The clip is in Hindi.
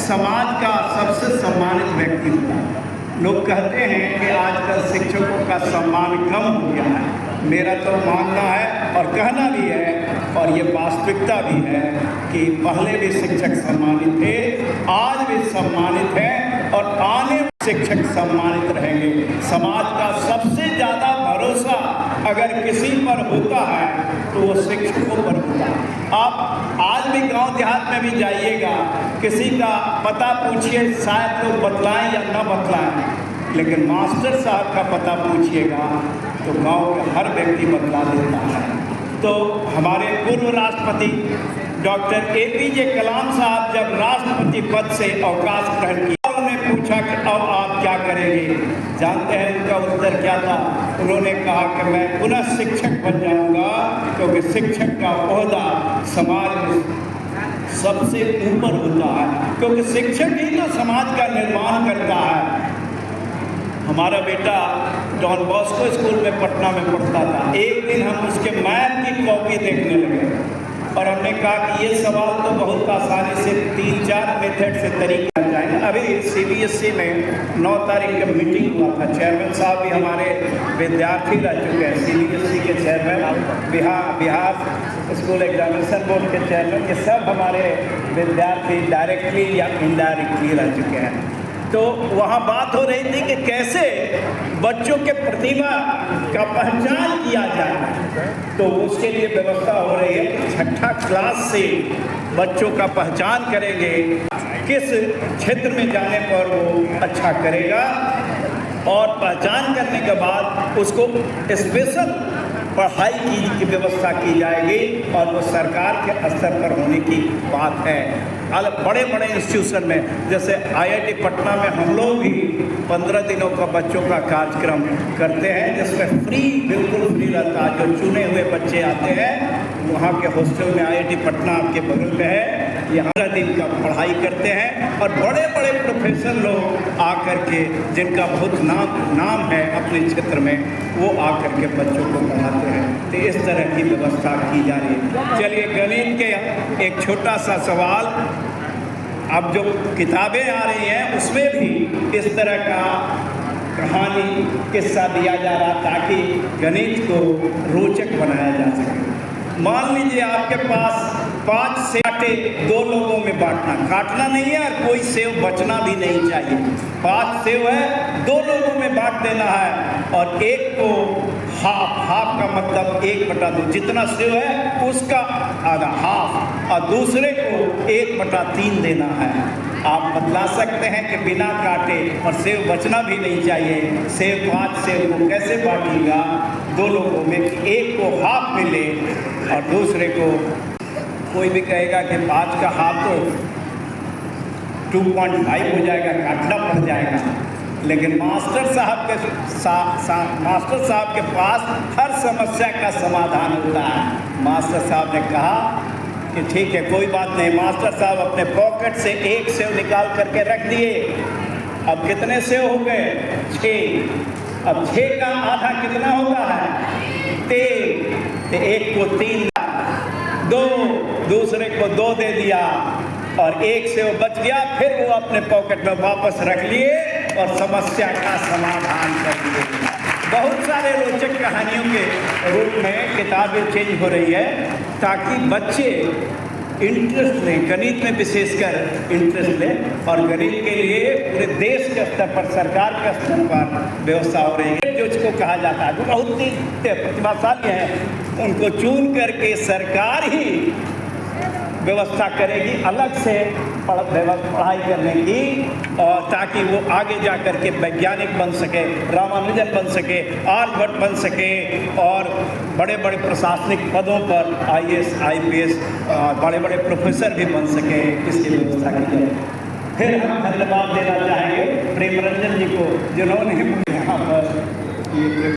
समाज का सबसे सम्मानित व्यक्ति होता है। लोग कहते हैं कि आजकल शिक्षकों का सम्मान कम हो गया है। मेरा तो मानना है और कहना भी है और ये वास्तविकता भी है कि पहले भी शिक्षक सम्मानित थे, आज भी सम्मानित हैं और आने शिक्षक सम्मानित रहेंगे। समाज का सबसे ज़्यादा भरोसा अगर किसी पर होता है तो वो शिक्षकों पर होता है। आप आज भी गांव देहात में भी जाइएगा, किसी का पता पूछिए, शायद तो बतलाएं या न बतलाएं, लेकिन मास्टर साहब का पता पूछिएगा तो गांव के हर व्यक्ति बतला देता है। तो हमारे पूर्व राष्ट्रपति डॉक्टर APJ कलाम साहब जब राष्ट्रपति पद से अवकाश ग्रहण किया, उन्होंने पूछा कि अब आप क्या करेंगे। जानते हैं उनका उत्तर क्या था? उन्होंने कहा कि मैं पुनः शिक्षक बन जाऊंगा, क्योंकि शिक्षक का ओहदा समाज में सबसे ऊपर होता है, क्योंकि शिक्षक ही तो समाज का निर्माण करता है। हमारा बेटा डॉन बॉस्को स्कूल में पटना में पढ़ता था। एक दिन हम उसके मैथ की कॉपी देखने लगे और हमने कहा कि ये सवाल तो बहुत आसानी से 3-4 मेथड से तरीके आ जाएंगे। अभी CBSE में 9 तारीख का मीटिंग हुआ था। चेयरमैन साहब भी हमारे विद्यार्थी रह चुके हैं। CBSE के chairman, Bihar school examination board के चेयरमैन, ये सब हमारे विद्यार्थी डायरेक्टली या इनडायरेक्टली रह चुके हैं। तो वहाँ बात हो रही थी कि कैसे बच्चों के प्रतिभा का पहचान किया जाए, तो उसके लिए व्यवस्था हो रही है। 6ठा क्लास से बच्चों का पहचान करेंगे, किस क्षेत्र में जाने पर वो अच्छा करेगा, और पहचान करने के बाद उसको स्पेशल पढ़ाई की व्यवस्था की जाएगी और वो सरकार के स्तर पर होने की बात है। बड़े बड़े इंस्टीट्यूशन में, जैसे IIT पटना में हम लोग भी 15 दिनों का बच्चों का कार्यक्रम करते हैं, जिसमें बिल्कुल फ्री रहता है। जो चुने हुए बच्चे आते हैं वहाँ के हॉस्टल में, IIT पटना आपके बगल में है, यहाँ 15 दिन का पढ़ाई करते हैं और बड़े बड़े प्रोफेसर लोग आकर के, जिनका बहुत नाम है अपने क्षेत्र में, वो आकर के बच्चों को पढ़ाते हैं। तो इस तरह की व्यवस्था की जा रही है। चलिए, गणित के एक छोटा सा सवाल, अब जो किताबें आ रही हैं उसमें भी इस तरह का कहानी किस्सा दिया जा रहा, ताकि गणित को रोचक बनाया जा सके। मान लीजिए आपके पास 5 सेब काटे, 2 लोगों में बांटना, काटना नहीं है और कोई सेब बचना भी नहीं चाहिए। 5 सेब है, 2 लोगों में बांट देना है और एक को हाफ का मतलब 1/2, जितना सेब है उसका आधा हाफ, और दूसरे को 1/3 देना है। आप बतला सकते हैं कि बिना काटे, और सेब बचना भी नहीं चाहिए। सेब 5 सेब को कैसे बांटिएगा 2 लोगों में, कि एक को हाफ मिले और दूसरे को, कोई भी कहेगा कि 5 का हाफ तो 2.5 हो जाएगा, काटना पड़ जाएगा। लेकिन मास्टर साहब के पास हर समस्या का समाधान होता है। मास्टर साहब ने कहा कि ठीक है, कोई बात नहीं। मास्टर साहब अपने पॉकेट से 1 सेव निकाल करके रख दिए। अब कितने सेव हो गए? 6। अब 6 का आधा कितना होता है? 3। तो एक को 3, 2, दूसरे को 2 दे दिया और 1 सेव बच गया। फिर वो अपने पॉकेट में वापस रख लिए और समस्या का समाधान कर दिए। बहुत सारे रोचक कहानियों के रूप में किताबें चेंज हो रही है, ताकि बच्चे इंटरेस्ट लें, गणित में विशेषकर इंटरेस्ट लें। और गणित के लिए पूरे देश के स्तर पर, सरकार के स्तर पर व्यवस्था हो रही है। जो इसको कहा जाता है, जो बहुत ही प्रतिभाशाली हैं, उनको चुन करके सरकार ही व्यवस्था करेगी अलग से पढ़ाई करने की, और ताकि वो आगे जा कर के वैज्ञानिक बन सके, रामानुजन बन सके, आर्यभट्ट बन सके, और बड़े बड़े प्रशासनिक पदों पर IAS IPS बड़े बड़े प्रोफेसर भी बन सके। इसकी व्यवस्था की जाए। फिर हम धन्यवाद देना चाहेंगे प्रेम रंजन जी को, जिन्होंने यहाँ पर